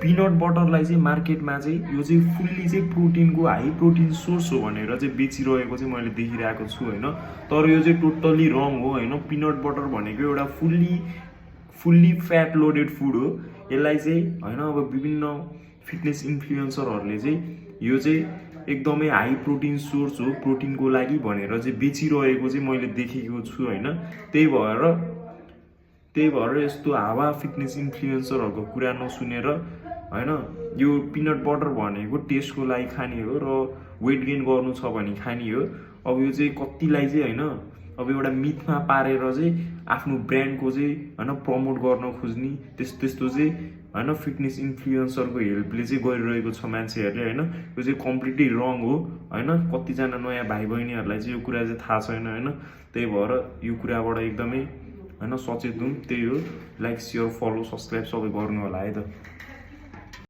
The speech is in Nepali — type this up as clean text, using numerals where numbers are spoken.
पिनट बटरलाई चाहिँ मार्केटमा चाहिँ यो चाहिँ फुल्ली चाहिँ प्रोटिनको हाई प्रोटिन सोर्स हो भनेर चाहिँ बेचिरहेको चाहिँ मैले देखिरहेको छु होइन। तर यो चाहिँ टोटल्ली रङ हो होइन। पिनट बटर भनेको एउटा फुल्ली फ्याट लोडेड फुड हो। यसलाई चाहिँ होइन अब विभिन्न फिटनेस इन्फ्लुएन्सरहरूले चाहिँ यो चाहिँ एकदमै हाई प्रोटिन सोर्स हो प्रोटिनको लागि भनेर चाहिँ बेचिरहेको चाहिँ मैले देखेको छु होइन। त्यही भएर यस्तो हावा फिटनेस इन्फ्लुएन्सरहरूको कुरा नसुनेर होइन यो पिनट बटर भनेको टेस्टको लागि खाने हो र वेट गेन गर्नु छ भने खाने हो। अब यो चाहिँ कतिलाई चाहिँ होइन अब एउटा मिथमा पारेर चाहिँ आफ्नो ब्रान्डको चाहिँ होइन प्रमोट गर्न खोज्ने त्यस्तो चाहिँ होइन फिटनेस इन्फ्लुएन्सरको हेल्पले चाहिँ गरिरहेको छ मान्छेहरूले होइन। यो चाहिँ कम्प्लिटली रङ हो होइन। कतिजना नयाँ भाइ बहिनीहरूलाई चाहिँ यो कुरा चाहिँ थाहा छैन होइन। त्यही भएर यो कुराबाट एकदमै होइन सचेत हुँ। त्यही हो, लाइक सेयर फलो सब्सक्राइब सबै गर्नु होला है त।